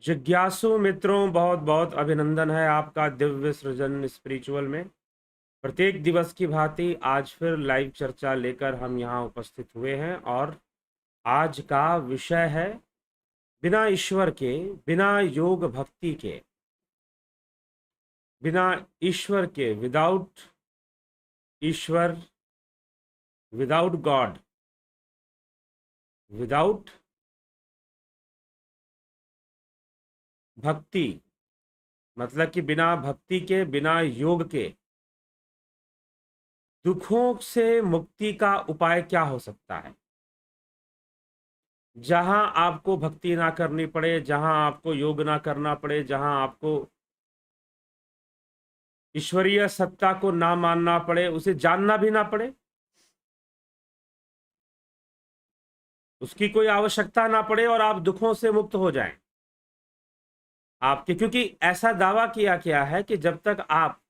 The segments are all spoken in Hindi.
जिज्ञासु मित्रों, बहुत बहुत अभिनंदन है आपका दिव्य सृजन स्पिरिचुअल में। प्रत्येक दिवस की भांति आज फिर लाइव चर्चा लेकर हम यहाँ उपस्थित हुए हैं और आज का विषय है बिना ईश्वर के, बिना योग भक्ति के, बिना ईश्वर के, विदाउट ईश्वर, विदाउट गॉड, विदाउट भक्ति, मतलब कि बिना भक्ति के, बिना योग के दुखों से मुक्ति का उपाय क्या हो सकता है। जहां आपको भक्ति ना करनी पड़े, जहां आपको योग ना करना पड़े, जहां आपको ईश्वरीय सत्ता को ना मानना पड़े, उसे जानना भी ना पड़े, उसकी कोई आवश्यकता ना पड़े और आप दुखों से मुक्त हो जाएं आपके, क्योंकि ऐसा दावा किया गया है कि जब तक आप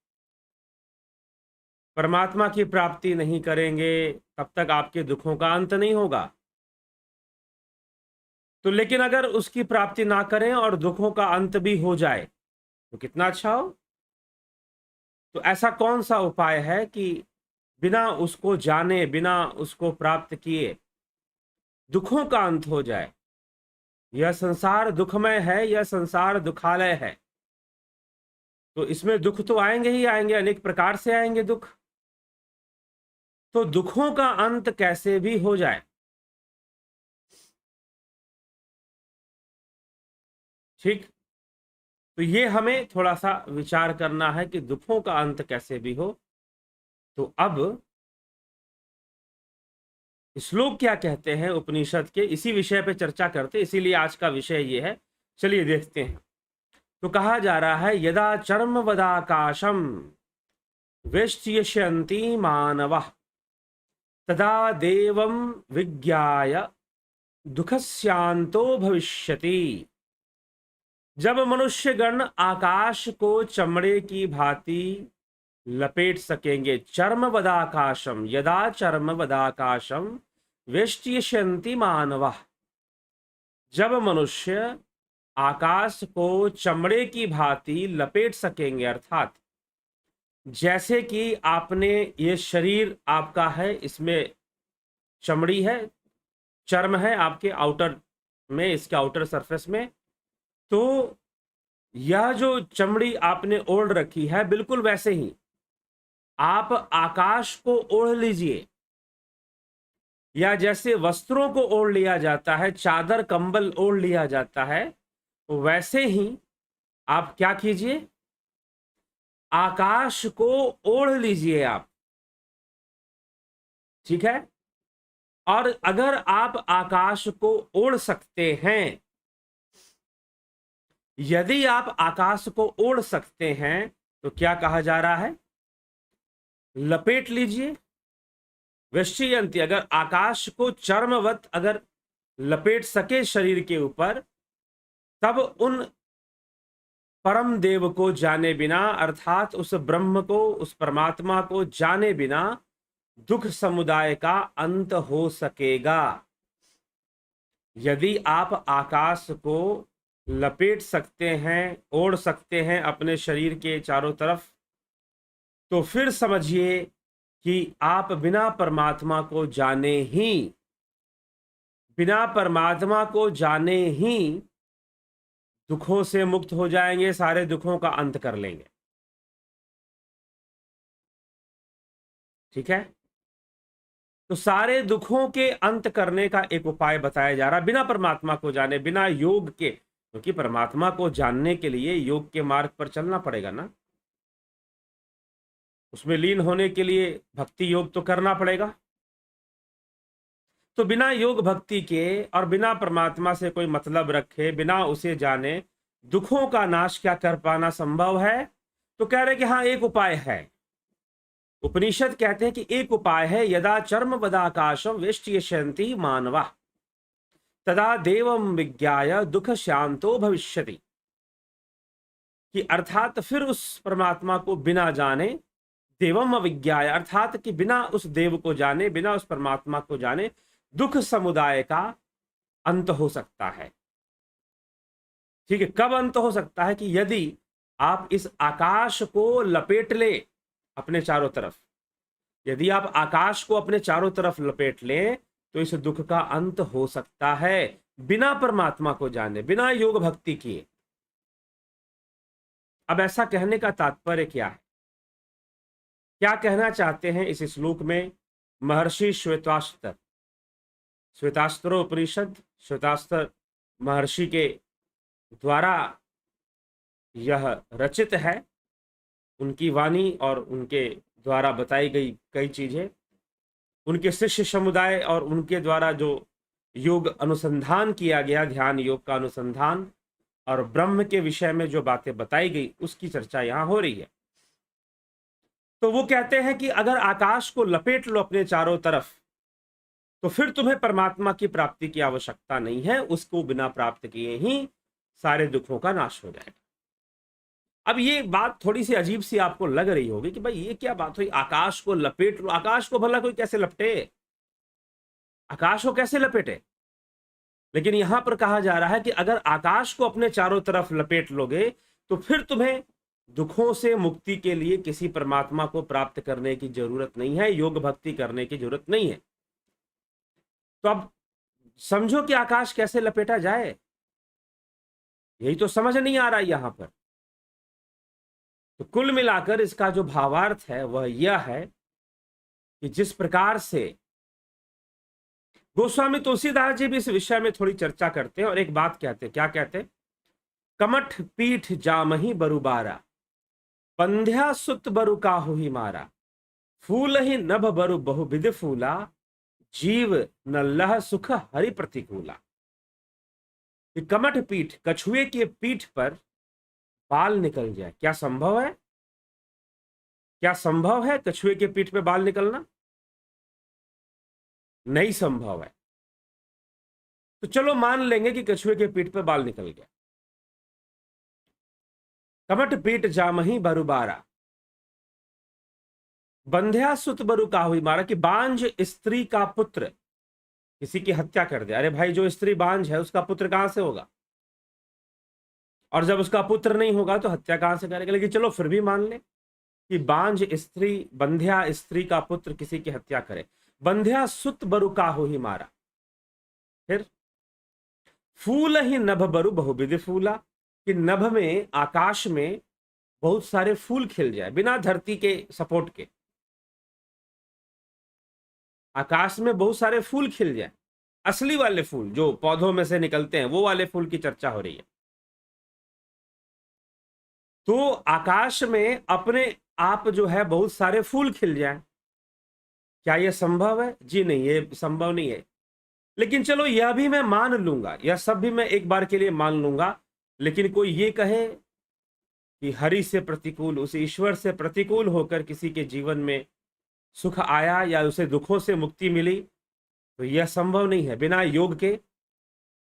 परमात्मा की प्राप्ति नहीं करेंगे तब तक आपके दुखों का अंत नहीं होगा। तो लेकिन अगर उसकी प्राप्ति ना करें और दुखों का अंत भी हो जाए तो कितना अच्छा हो। तो ऐसा कौन सा उपाय है कि बिना उसको जाने, बिना उसको प्राप्त किए दुखों का अंत हो जाए। यह संसार दुखमय है, यह संसार दुखालय है, तो इसमें दुख तो आएंगे ही आएंगे, अनेक प्रकार से आएंगे दुख। तो दुखों का अंत कैसे भी हो जाए, ठीक। तो ये हमें थोड़ा सा विचार करना है कि दुखों का अंत कैसे भी हो। तो अब श्लोक क्या कहते हैं उपनिषद के, इसी विषय पे चर्चा करते, इसीलिए आज का विषय ये है। चलिए देखते हैं। तो कहा जा रहा है यदा चर्म वदाकाशम वेष्ट्यन्ति मानवः तदा देवं विज्ञाय दुखस्यांतो भविष्यति। जब मनुष्यगण आकाश को चमड़े की भांति लपेट सकेंगे, चर्म वदाकाशम, यदा चर्म वदाकाशम वेष्ट्यन्ति मानवः, जब मनुष्य आकाश को चमड़े की भांति लपेट सकेंगे, अर्थात जैसे कि आपने, ये शरीर आपका है, इसमें चमड़ी है, चर्म है आपके आउटर में, इसके आउटर सरफेस में। तो यह जो चमड़ी आपने ओढ़ रखी है, बिल्कुल वैसे ही आप आकाश को ओढ़ लीजिए, या जैसे वस्त्रों को ओढ़ लिया जाता है, चादर कंबल ओढ़ लिया जाता है, तो वैसे ही आप क्या कीजिए, आकाश को ओढ़ लीजिए आप, ठीक है। और अगर आप आकाश को ओढ़ सकते हैं, यदि आप आकाश को ओढ़ सकते हैं, तो क्या कहा जा रहा है, लपेट लीजिए। वेष्ट्यन्ति, अगर आकाश को चर्मवत अगर लपेट सके शरीर के ऊपर, तब उन परम देव को जाने बिना, अर्थात उस ब्रह्म को, उस परमात्मा को जाने बिना दुख समुदाय का अंत हो सकेगा। यदि आप आकाश को लपेट सकते हैं, ओढ़ सकते हैं अपने शरीर के चारों तरफ, तो फिर समझिए कि आप बिना परमात्मा को जाने ही, बिना परमात्मा को जाने ही दुखों से मुक्त हो जाएंगे, सारे दुखों का अंत कर लेंगे, ठीक है। तो सारे दुखों के अंत करने का एक उपाय बताया जा रहा है, बिना परमात्मा को जाने, बिना योग के, क्योंकि परमात्मा को जानने के लिए योग के मार्ग पर चलना पड़ेगा ना, उसमें लीन होने के लिए भक्ति योग तो करना पड़ेगा। तो बिना योग भक्ति के और बिना परमात्मा से कोई मतलब रखे, बिना उसे जाने दुखों का नाश क्या कर पाना संभव है। तो कह रहे कि हाँ, एक उपाय है। उपनिषद कहते हैं कि एक उपाय है, यदा चर्म वदाकाशम वेष्ट्यन्ति मानवा तदा देवम विज्ञाय दुख शांतो भविष्यति, कि अर्थात फिर उस परमात्मा को बिना जाने, देवम अविज्ञाय, अर्थात कि बिना उस देव को जाने, बिना उस परमात्मा को जाने दुख समुदाय का अंत हो सकता है। ठीक है, कब अंत हो सकता है? कि यदि आप इस आकाश को लपेट ले अपने चारों तरफ, यदि आप आकाश को अपने चारों तरफ लपेट लें तो इस दुख का अंत हो सकता है, बिना परमात्मा को जाने, बिना योग भक्ति किए। अब ऐसा कहने का तात्पर्य क्या है? क्या कहना चाहते हैं इस श्लोक में महर्षि श्वेताश्तर? श्वेतास्त्र उपनिषद, श्वेतास्त्र महर्षि के द्वारा यह रचित है, उनकी वाणी और उनके द्वारा बताई गई कई चीजें, उनके शिष्य समुदाय और उनके द्वारा जो योग अनुसंधान किया गया, ध्यान योग का अनुसंधान और ब्रह्म के विषय में जो बातें बताई गई, उसकी चर्चा यहां हो रही है। तो वो कहते हैं कि अगर आकाश को लपेट लो अपने चारों तरफ तो फिर तुम्हें परमात्मा की प्राप्ति की आवश्यकता नहीं है, उसको बिना प्राप्त किए ही सारे दुखों का नाश हो जाएगा। अब ये बात थोड़ी सी अजीब सी आपको लग रही होगी कि भाई ये क्या बात हुई, आकाश को लपेट लो। आकाश को भला कोई कैसे लपटे? आकाश को कैसे लपेटे? लेकिन यहां पर कहा जा रहा है कि अगर आकाश को अपने चारों तरफ लपेट लोगे तो फिर तुम्हें दुखों से मुक्ति के लिए किसी परमात्मा को प्राप्त करने की जरूरत नहीं है, योग भक्ति करने की जरूरत नहीं है। तो अब समझो कि आकाश कैसे लपेटा जाए, यही तो समझ नहीं आ रहा यहां पर। तो कुल मिलाकर इसका जो भावार्थ है वह यह है कि जिस प्रकार से गोस्वामी तुलसीदास जी भी इस विषय में थोड़ी चर्चा करते हैं और एक बात कहते हैं। क्या कहते हैं? कमठ पीठ जामही बरुबारा, पंध्या सुत बरु काहू ही मारा, फूल ही नभ बरु बहुविध फूला, जीव न लह सुख हरि प्रतिकूला। कमठ पीठ, कछुए के पीठ पर बाल निकल जाए, क्या संभव है? क्या संभव है कछुए के पीठ पे बाल निकलना? नहीं संभव है। तो चलो मान लेंगे कि कछुए के पीठ पे बाल निकल गया। कमठ पीठ जामही बरुबारा, बंध्या सुत बरु काहुई मारा, कि बांझ स्त्री का पुत्र किसी की हत्या कर दे। अरे भाई, जो स्त्री बांझ है उसका पुत्र कहां से होगा? और जब उसका पुत्र नहीं होगा तो हत्या कहां से करेगा? लेकिन चलो फिर भी मान ले कि बांझ स्त्री, बंध्या स्त्री का पुत्र किसी की हत्या करे, बंध्या सुत बरु काहू ही मारा। फिर फूल ही नभ बरु बहुविध फूला, कि नभ में, आकाश में बहुत सारे फूल खिल जाए बिना धरती के सपोर्ट के। आकाश में बहुत सारे फूल खिल जाए, असली वाले फूल जो पौधों में से निकलते हैं, वो वाले फूल की चर्चा हो रही है। तो आकाश में अपने आप जो है बहुत सारे फूल खिल जाए, क्या यह संभव है? जी नहीं, ये संभव नहीं है। लेकिन चलो यह भी मैं मान लूंगा, यह सब भी मैं एक बार के लिए मान लूंगा। लेकिन कोई ये कहे कि हरि से प्रतिकूल, उस ईश्वर से प्रतिकूल होकर किसी के जीवन में सुख आया या उसे दुखों से मुक्ति मिली, तो यह संभव नहीं है। बिना योग के,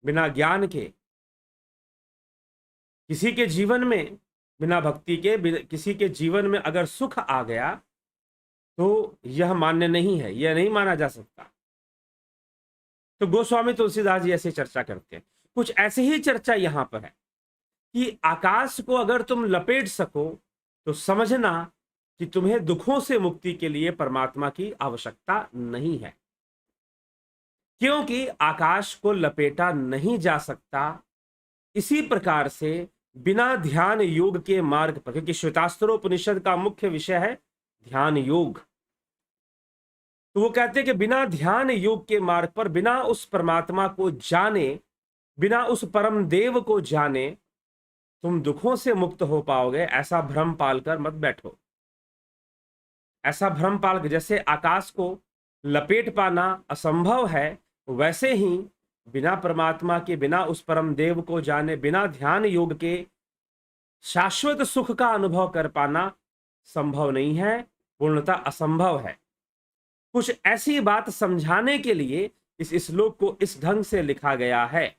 बिना ज्ञान के किसी के जीवन में, बिना भक्ति के किसी के जीवन में अगर सुख आ गया तो यह मान्य नहीं है, यह नहीं माना जा सकता। तो गोस्वामी तुलसीदास जी ऐसे चर्चा करते हैं। कुछ ऐसे ही चर्चा यहां पर है कि आकाश को अगर तुम लपेट सको तो समझना कि तुम्हें दुखों से मुक्ति के लिए परमात्मा की आवश्यकता नहीं है, क्योंकि आकाश को लपेटा नहीं जा सकता। इसी प्रकार से बिना ध्यान योग के मार्ग पर, क्योंकि श्वेतास्त्रोपनिषद का मुख्य विषय है ध्यान योग, तो वो कहते हैं कि बिना ध्यान योग के मार्ग पर, बिना उस परमात्मा को जाने, बिना उस परम देव को जाने तुम दुखों से मुक्त हो पाओगे, ऐसा भ्रम पालकर मत बैठो। ऐसा भ्रम पाल, जैसे आकाश को लपेट पाना असंभव है, वैसे ही बिना परमात्मा के, बिना उस परम देव को जाने, बिना ध्यान योग के शाश्वत सुख का अनुभव कर पाना संभव नहीं है, पूर्णतः असंभव है। कुछ ऐसी बात समझाने के लिए इस श्लोक को इस ढंग से लिखा गया है।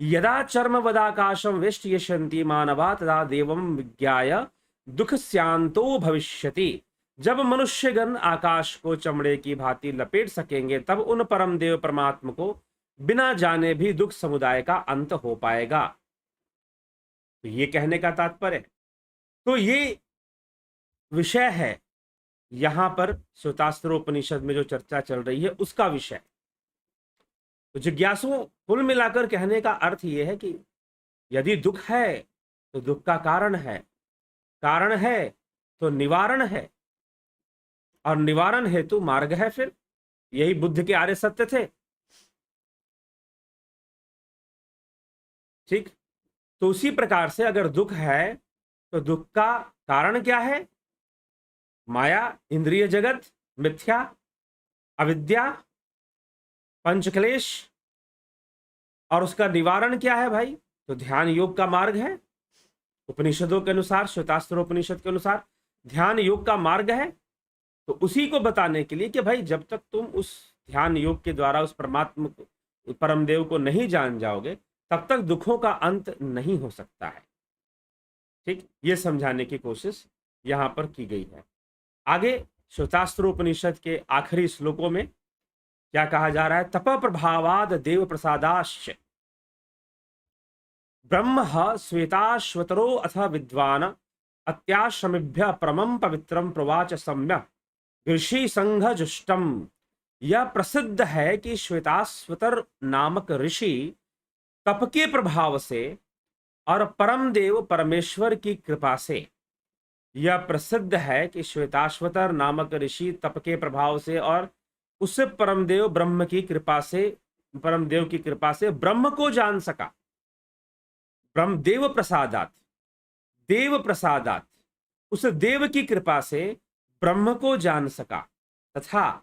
यदा चर्मवदाकाशम वेष्टयन्ति मानवा तदा देवम विज्ञाय दुख स्यांतो भविष्यति। जब मनुष्यगण आकाश को चमड़े की भांति लपेट सकेंगे तब उन परम देव परमात्मा को बिना जाने भी दुख समुदाय का अंत हो पाएगा। तो ये कहने का तात्पर्य है। तो ये विषय है यहां पर श्वेतास्त्रोपनिषद में जो चर्चा चल रही है उसका विषय। तो जिज्ञासुओं, कुल मिलाकर कहने का अर्थ यह है कि यदि दुख है तो दुख का कारण है तो निवारण है, और निवारण हेतु मार्ग है। फिर यही बुद्ध के आर्य सत्य थे। ठीक, तो उसी प्रकार से अगर दुख है तो दुख का कारण क्या है? माया, इंद्रिय जगत, मिथ्या, अविद्या, पंचक्लेश। और उसका निवारण क्या है भाई? तो ध्यान योग का मार्ग है। उपनिषदों के अनुसार, श्वेतास्त्रोपनिषद के अनुसार ध्यान योग का मार्ग है। तो उसी को बताने के लिए कि भाई जब तक तुम उस ध्यान योग के द्वारा उस परमात्मा को, परमदेव को नहीं जान जाओगे, तब तक दुखों का अंत नहीं हो सकता है। ठीक, ये समझाने की कोशिश यहां पर की गई है। आगे श्वेतास्त्रोपनिषद के आखिरी श्लोकों में क्या कहा जा रहा है? तप प्रभावाद देव प्रसादाश्च ब्रह्म श्वेताश्वतरो अथ विद्वान अत्याश्रमिभ्य परमं पवित्रम प्रवाच सम्यक ऋषि संघ जुष्टम। यह प्रसिद्ध है कि श्वेताश्वतर नामक ऋषि तप के प्रभाव से और परम देव परमेश्वर की कृपा से, यह प्रसिद्ध है कि श्वेताश्वतर नामक ऋषि तप के प्रभाव से और उस परमदेव ब्रह्म की कृपा से, परमदेव की कृपा से ब्रह्म को जान सका। ब्रह्म देव प्रसादात, देव प्रसादात, उस देव की कृपा से ब्रह्म को जान सका, तथा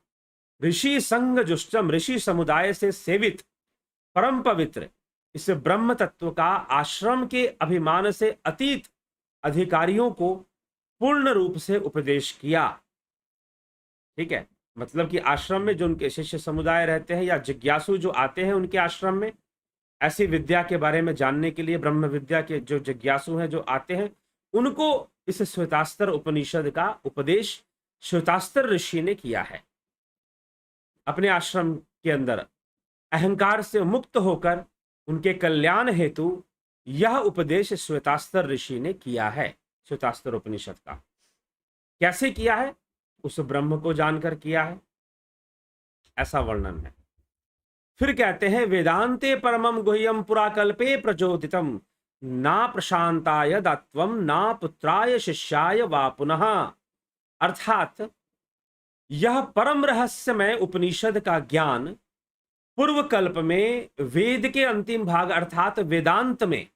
ऋषि संग जुष्टम, ऋषि समुदाय से सेवित परम पवित्र इस ब्रह्म तत्व का आश्रम के अभिमान से अतीत अधिकारियों को पूर्ण रूप से उपदेश किया। ठीक है, मतलब कि आश्रम में जो उनके शिष्य समुदाय रहते हैं या जिज्ञासु जो आते हैं उनके आश्रम में ऐसी विद्या के बारे में जानने के लिए, ब्रह्म विद्या के जो जिज्ञासु हैं जो आते हैं, उनको इस श्वेतास्त्र उपनिषद का उपदेश श्वेतास्त्र ऋषि ने किया है। अपने आश्रम के अंदर अहंकार से मुक्त होकर उनके कल्याण हेतु यह उपदेश श्वेतास्त्र ऋषि ने किया है। श्वेतास्त्र उपनिषद का कैसे किया है? उस ब्रह्म को जानकर किया है, ऐसा वर्णन है। फिर कहते हैं वेदांते परमं गुह्यं पुराकल्पे प्रचोदितम ना प्रशांताय दत्वम ना पुत्राय शिष्याय वा पुनः। अर्थात यह परम रहस्यमय उपनिषद का ज्ञान पूर्व कल्प में वेद के अंतिम भाग अर्थात वेदांत में,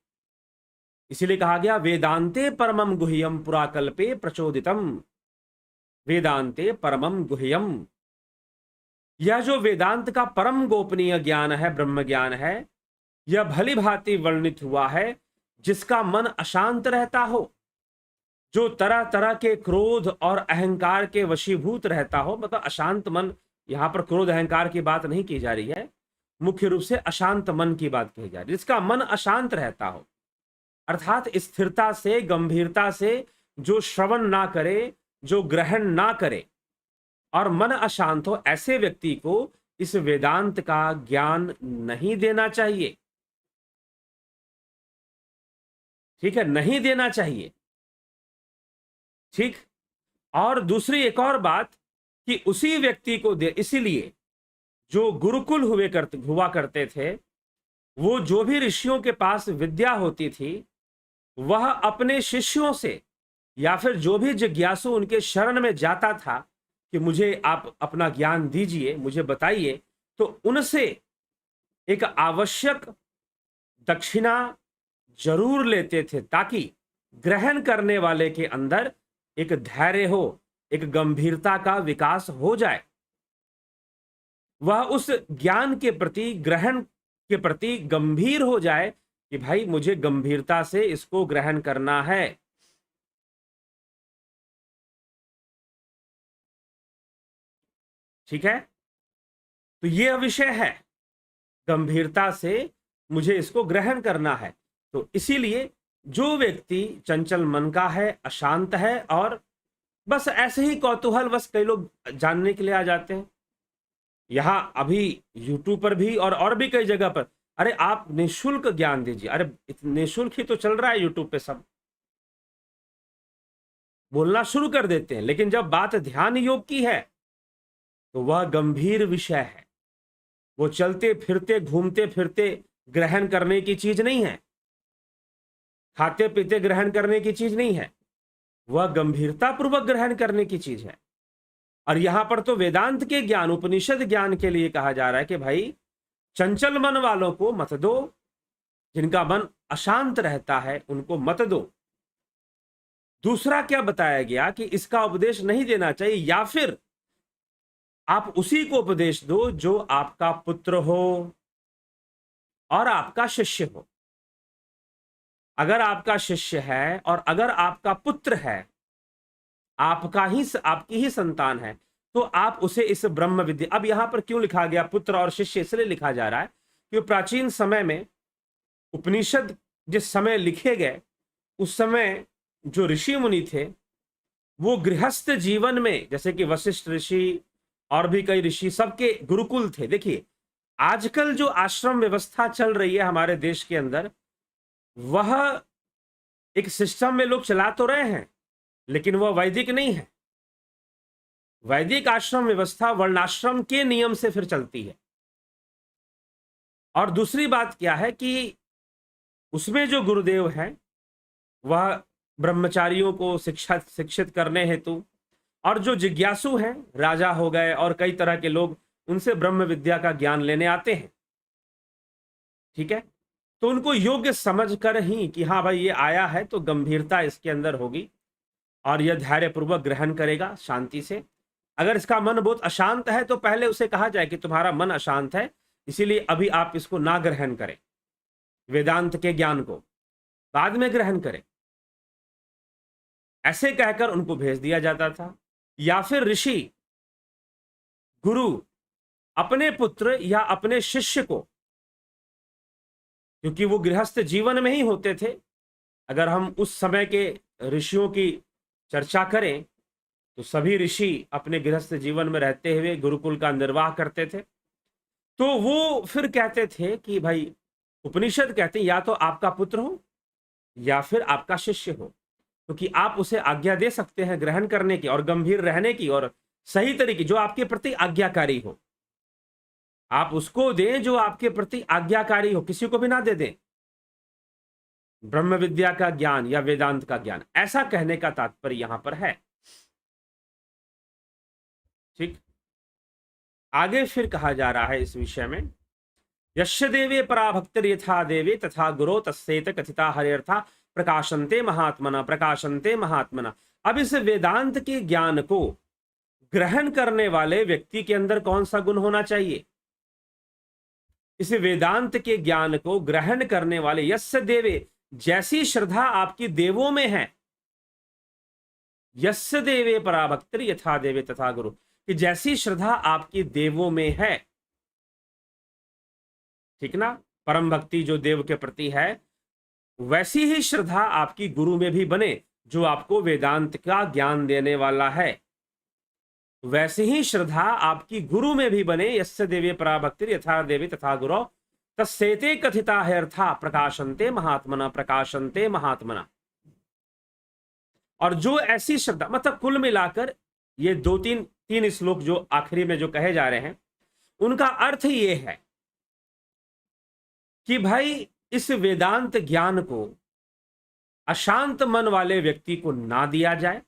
इसीलिए कहा गया वेदांते परमं गुह्यं पुराकल्पे प्रचोदितम। वेदांते परमं गुह्यम, यह जो वेदांत का परम गोपनीय ज्ञान है, ब्रह्म ज्ञान है, यह भली भांति वर्णित हुआ है जिसका मन अशांत रहता हो, जो तरह तरह के क्रोध और अहंकार के वशीभूत रहता हो। मतलब अशांत मन, यहां पर क्रोध अहंकार की बात नहीं की जा रही है, मुख्य रूप से अशांत मन की बात कही जा रही है, जिसका मन अशांत रहता हो, अर्थात स्थिरता से, गंभीरता से जो श्रवण ना करे, जो ग्रहण ना करे और मन अशांत हो, ऐसे व्यक्ति को इस वेदांत का ज्ञान नहीं देना चाहिए। ठीक है, नहीं देना चाहिए। ठीक, और दूसरी एक और बात कि उसी व्यक्ति को दे, इसीलिए जो गुरुकुल हुआ करते थे, वो जो भी ऋषियों के पास विद्या होती थी, वह अपने शिष्यों से या फिर जो भी जिज्ञासु उनके शरण में जाता था कि मुझे आप अपना ज्ञान दीजिए, मुझे बताइए, तो उनसे एक आवश्यक दक्षिणा जरूर लेते थे, ताकि ग्रहण करने वाले के अंदर एक धैर्य हो, एक गंभीरता का विकास हो जाए, वह उस ज्ञान के प्रति, ग्रहण के प्रति गंभीर हो जाए कि भाई मुझे गंभीरता से इसको ग्रहण करना है। ठीक है, तो यह विषय है, गंभीरता से मुझे इसको ग्रहण करना है। तो इसीलिए जो व्यक्ति चंचल मन का है, अशांत है और बस ऐसे ही कौतूहल बस, कई लोग जानने के लिए आ जाते हैं, यहां अभी यूट्यूब पर भी और भी कई जगह पर अरे आप निःशुल्क ज्ञान दीजिए। अरे निःशुल्क ही तो चल रहा है यूट्यूब पे, सब बोलना शुरू कर देते हैं। लेकिन जब बात ध्यान योग की है तो वह गंभीर विषय है। वो चलते फिरते घूमते फिरते ग्रहण करने की चीज नहीं है, खाते पीते ग्रहण करने की चीज नहीं है, वह गंभीरता पूर्वक ग्रहण करने की चीज है। और यहां पर तो वेदांत के ज्ञान, उपनिषद ज्ञान के लिए कहा जा रहा है कि भाई चंचल मन वालों को मत दो, जिनका मन अशांत रहता है उनको मत दो। दूसरा क्या बताया गया कि इसका उपदेश नहीं देना चाहिए, या फिर आप उसी को उपदेश दो जो आपका पुत्र हो और आपका शिष्य हो। अगर आपका शिष्य है और अगर आपका पुत्र है, आपकी ही संतान है, तो आप उसे इस ब्रह्म विद्या। अब यहां पर क्यों लिखा गया पुत्र और शिष्य? इसलिए लिखा जा रहा है कि प्राचीन समय में उपनिषद जिस समय लिखे गए, उस समय जो ऋषि मुनि थे वो गृहस्थ जीवन में, जैसे कि वशिष्ठ ऋषि और भी कई ऋषि, सबके गुरुकुल थे। देखिए आजकल जो आश्रम व्यवस्था चल रही है हमारे देश के अंदर, वह एक सिस्टम में लोग चला तो रहे हैं, लेकिन वह वैदिक नहीं है। वैदिक आश्रम व्यवस्था वर्णाश्रम के नियम से फिर चलती है। और दूसरी बात क्या है कि उसमें जो गुरुदेव हैं वह ब्रह्मचारियों को शिक्षित करने हेतु, और जो जिज्ञासु हैं, राजा हो गए और कई तरह के लोग, उनसे ब्रह्म विद्या का ज्ञान लेने आते हैं। ठीक है, तो उनको योग्य समझ कर ही कि हाँ भाई ये आया है तो गंभीरता इसके अंदर होगी और यह धैर्यपूर्वक ग्रहण करेगा शांति से। अगर इसका मन बहुत अशांत है तो पहले उसे कहा जाए कि तुम्हारा मन अशांत है, इसीलिए अभी आप इसको ना ग्रहण करें, वेदांत के ज्ञान को बाद में ग्रहण करें, ऐसे कहकर उनको भेज दिया जाता था। या फिर ऋषि गुरु अपने पुत्र या अपने शिष्य को, क्योंकि वो गृहस्थ जीवन में ही होते थे, अगर हम उस समय के ऋषियों की चर्चा करें तो सभी ऋषि अपने गृहस्थ जीवन में रहते हुए गुरुकुल का निर्वाह करते थे। तो वो फिर कहते थे कि भाई, उपनिषद कहते हैं या तो आपका पुत्र हो या फिर आपका शिष्य हो, क्योंकि आप उसे आज्ञा दे सकते हैं ग्रहण करने की और गंभीर रहने की और सही तरीके, जो आपके प्रति आज्ञाकारी हो। आप उसको दें जो आपके प्रति आज्ञाकारी हो, किसी को भी ना दे दें ब्रह्म विद्या का ज्ञान या वेदांत का ज्ञान। ऐसा कहने का तात्पर्य यहां पर है। ठीक, आगे फिर कहा जा रहा है इस विषय में, यस्य देवे परा भक्तिर यथा देवे तथा गुरो तस्सेत कथिता हरेर्था प्रकाशन्ते महात्मना प्रकाशन्ते महात्मना। अब इस वेदांत के ज्ञान को ग्रहण करने वाले व्यक्ति के अंदर कौन सा गुण होना चाहिए? इस वेदांत के ज्ञान को ग्रहण करने वाले, यस्य देवे, जैसी श्रद्धा आपकी देवों में है, यस्य देवे परा भक्तिर यथा देवे तथा गुरु, कि जैसी श्रद्धा आपकी देवों में है, ठीक ना, परम भक्ति जो देव के प्रति है, वैसी ही श्रद्धा आपकी गुरु में भी बने जो आपको वेदांत का ज्ञान देने वाला है। वैसे ही श्रद्धा आपकी गुरु में भी बने, यस्य देवे परा भक्तिर यथा देवी तथा गुरु तस्सेते कथिता है अर्था प्रकाशन्ते महात्मना प्रकाशन्ते महात्मना। और जो ऐसी श्रद्धा, मतलब कुल मिलाकर ये तीन श्लोक जो आखिरी में जो कहे जा रहे हैं, उनका अर्थ ये है कि भाई इस वेदांत ज्ञान को अशांत मन वाले व्यक्ति को ना दिया जाए,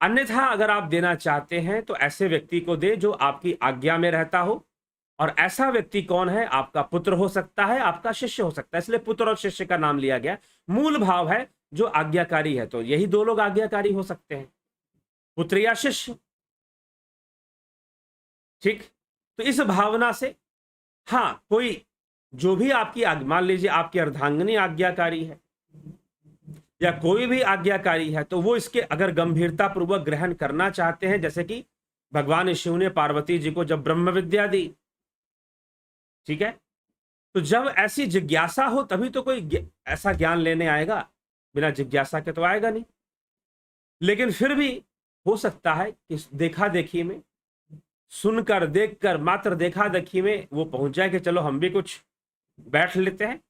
अन्यथा अगर आप देना चाहते हैं तो ऐसे व्यक्ति को दे जो आपकी आज्ञा में रहता हो। और ऐसा व्यक्ति कौन है? आपका पुत्र हो सकता है, आपका शिष्य हो सकता है, इसलिए पुत्र और शिष्य का नाम लिया गया। मूल भाव है जो आज्ञाकारी है, तो यही दो लोग आज्ञाकारी हो सकते हैं, पुत्र या शिष्य। ठीक, तो इस भावना से हाँ, कोई जो भी आपकी मान लीजिए आपकी अर्धांगिनी आज्ञाकारी है या कोई भी आज्ञाकारी है, तो वो इसके अगर गंभीरता पूर्वक ग्रहण करना चाहते हैं, जैसे कि भगवान शिव ने पार्वती जी को जब ब्रह्म विद्या दी, ठीक है, तो जब ऐसी जिज्ञासा हो तभी तो कोई ऐसा ज्ञान लेने आएगा, बिना जिज्ञासा के तो आएगा नहीं। लेकिन फिर भी हो सकता है कि देखा देखी में, सुनकर देखकर मात्र देखा देखी में वो पहुंच जाए कि चलो हम भी कुछ बैठ लेते हैं।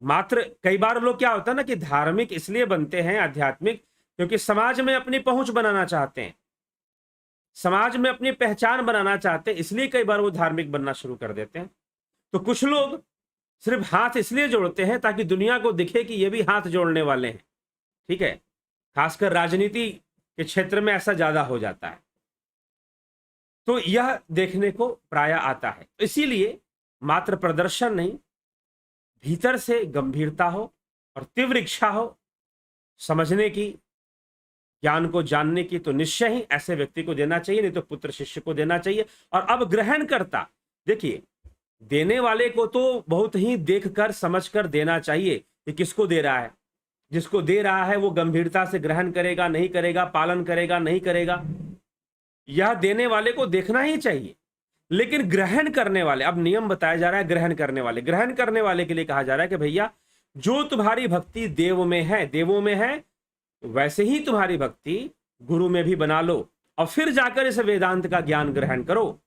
मात्र कई बार लोग क्या होता है ना कि धार्मिक इसलिए बनते हैं, आध्यात्मिक, क्योंकि समाज में अपनी पहुंच बनाना चाहते हैं, समाज में अपनी पहचान बनाना चाहते हैं, इसलिए कई बार वो धार्मिक बनना शुरू कर देते हैं। तो कुछ लोग सिर्फ हाथ इसलिए जोड़ते हैं ताकि दुनिया को दिखे कि ये भी हाथ जोड़ने वाले हैं। ठीक है, खासकर राजनीति के क्षेत्र में ऐसा ज्यादा हो जाता है, तो यह देखने को प्राय आता है। इसीलिए मात्र प्रदर्शन नहीं, भीतर से गंभीरता हो और तीव्र इच्छा हो समझने की, ज्ञान को जानने की, तो निश्चय ही ऐसे व्यक्ति को देना चाहिए, नहीं तो पुत्र शिष्य को देना चाहिए। और अब ग्रहण करता, देखिए देने वाले को तो बहुत ही देखकर समझकर देना चाहिए कि किसको दे रहा है। जिसको दे रहा है वो गंभीरता से ग्रहण करेगा, नहीं करेगा, पालन करेगा, नहीं करेगा, यह देने वाले को देखना ही चाहिए। लेकिन ग्रहण करने वाले, अब नियम बताया जा रहा है, ग्रहण करने वाले के लिए कहा जा रहा है कि भैया जो तुम्हारी भक्ति देवों में है, वैसे ही तुम्हारी भक्ति गुरु में भी बना लो, और फिर जाकर इस वेदांत का ज्ञान ग्रहण करो,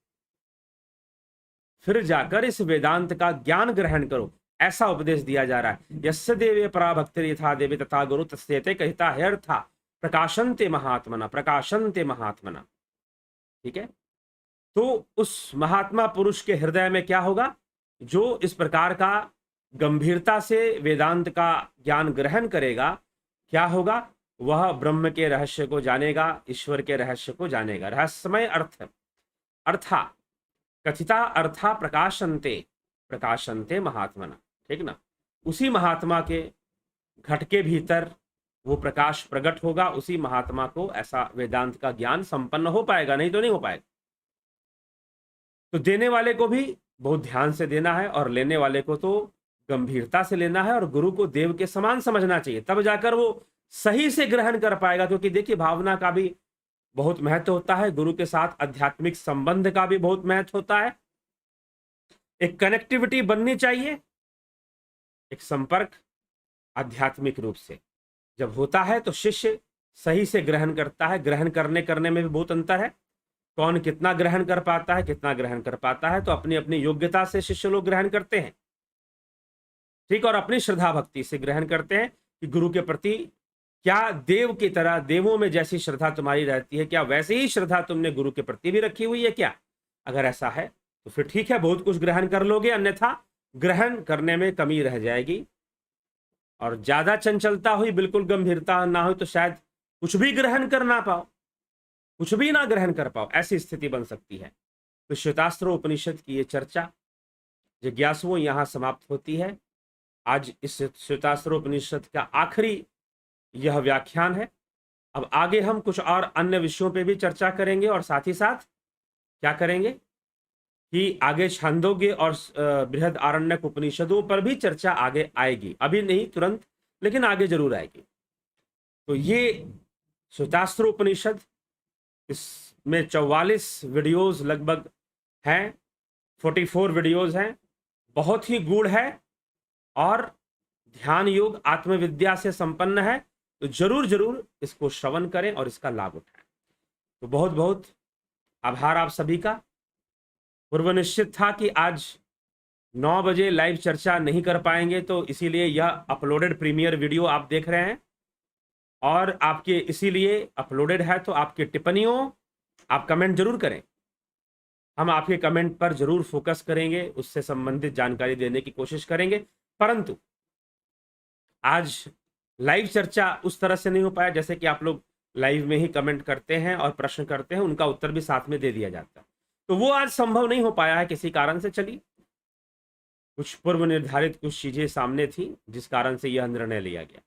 फिर जाकर इस वेदांत का ज्ञान ग्रहण करो। ऐसा उपदेश दिया जा रहा है। यस्य देवे परा भक्ति यथा देवी तथा गुरु तस्यते कहता है अर्था प्रकाशन्ते महात्मना, प्रकाशन्ते महात्मना। ठीक है, तो उस महात्मा पुरुष के हृदय में क्या होगा, जो इस प्रकार का गंभीरता से वेदांत का ज्ञान ग्रहण करेगा, क्या होगा, वह ब्रह्म के रहस्य को जानेगा, ईश्वर के रहस्य को जानेगा। रहस्यमय अर्था कथिता अर्था प्रकाशन्ते, प्रकाशन्ते महात्मना। ठीक ना, उसी महात्मा के घट के भीतर वो प्रकाश प्रकट होगा, उसी महात्मा को ऐसा वेदांत का ज्ञान संपन्न हो पाएगा, नहीं तो नहीं हो पाएगा। तो देने वाले को भी बहुत ध्यान से देना है और लेने वाले को तो गंभीरता से लेना है, और गुरु को देव के समान समझना चाहिए, तब जाकर वो सही से ग्रहण कर पाएगा। क्योंकि देखिए भावना का भी बहुत महत्व होता है, गुरु के साथ आध्यात्मिक संबंध का भी बहुत महत्व होता है। एक कनेक्टिविटी बननी चाहिए, एक संपर्क आध्यात्मिक रूप से जब होता है तो शिष्य सही से ग्रहण करता है। ग्रहण करने में भी बहुत अंतर है, कौन कितना ग्रहण कर पाता है, तो अपनी अपनी योग्यता से शिष्य लोग ग्रहण करते हैं। ठीक, और अपनी श्रद्धा भक्ति से ग्रहण करते हैं कि गुरु के प्रति क्या देव की तरह, देवों में जैसी श्रद्धा तुम्हारी रहती है, क्या वैसे ही श्रद्धा तुमने गुरु के प्रति भी रखी हुई है क्या? अगर ऐसा है तो फिर ठीक है, बहुत कुछ ग्रहण कर लोगे, अन्यथा ग्रहण करने में कमी रह जाएगी। और ज्यादा चंचलता हुई, बिल्कुल गंभीरता ना हुई, तो शायद कुछ भी ग्रहण कर ना पाओ, कुछ भी ना ग्रहण कर पाओ, ऐसी स्थिति बन सकती है। तो श्वेतास्त्र उपनिषद की ये चर्चा जिज्ञासुओं यहां समाप्त होती है। आज इस श्वेतास्त्र उपनिषद का आखिरी यह व्याख्यान है। अब आगे हम कुछ और अन्य विषयों पे भी चर्चा करेंगे, और साथ ही साथ क्या करेंगे कि आगे छांदोग्य और बृहद आरण्यक उपनिषदों पर भी चर्चा आगे आएगी, अभी नहीं तुरंत, लेकिन आगे जरूर आएगी। तो ये श्वेतास्त्र उपनिषद, इसमें 44 वीडियोस लगभग हैं, 44 वीडियोस हैं, बहुत ही गूढ़ है और ध्यान योग आत्मविद्या से संपन्न है। तो जरूर जरूर इसको श्रवण करें और इसका लाभ उठाएं। तो बहुत बहुत आभार आप सभी का। पूर्व निश्चित था कि आज 9 बजे लाइव चर्चा नहीं कर पाएंगे, तो इसीलिए यह अपलोडेड प्रीमियर वीडियो आप देख रहे हैं, और आपके इसीलिए अपलोडेड है। तो आपकी टिप्पणियों, आप कमेंट जरूर करें, हम आपके कमेंट पर जरूर फोकस करेंगे, उससे संबंधित जानकारी देने की कोशिश करेंगे। परंतु आज लाइव चर्चा उस तरह से नहीं हो पाया, जैसे कि आप लोग लाइव में ही कमेंट करते हैं और प्रश्न करते हैं, उनका उत्तर भी साथ में दे दिया जाता है, तो वो आज संभव नहीं हो पाया है किसी कारण से। चलिए, कुछ पूर्व निर्धारित कुछ चीजें सामने थी जिस कारण से यह निर्णय लिया गया।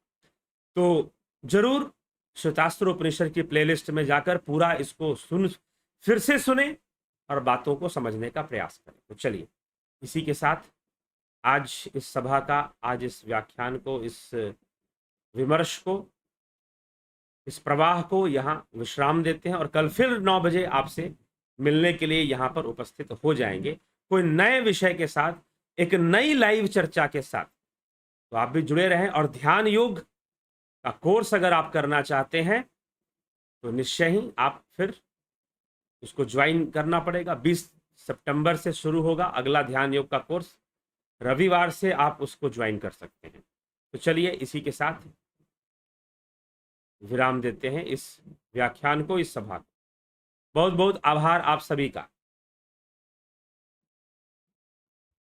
तो जरूर श्वेतास्त्र उपनिषद की प्लेलिस्ट में जाकर पूरा इसको फिर से सुने और बातों को समझने का प्रयास करें। तो चलिए, इसी के साथ आज इस सभा का, आज इस व्याख्यान को, इस विमर्श को, इस प्रवाह को यहाँ विश्राम देते हैं, और कल फिर 9 बजे आपसे मिलने के लिए यहाँ पर उपस्थित हो जाएंगे, कोई नए विषय के साथ, एक नई लाइव चर्चा के साथ। तो आप भी जुड़े रहें, और ध्यान योग का कोर्स अगर आप करना चाहते हैं तो निश्चय ही आप फिर उसको ज्वाइन करना पड़ेगा। 20 सितंबर से शुरू होगा अगला ध्यान योग का कोर्स। रविवार से आप उसको ज्वाइन कर सकते हैं। तो चलिए इसी के साथ विराम देते हैं इस व्याख्यान को, इस सभा को। बहुत बहुत आभार आप सभी का।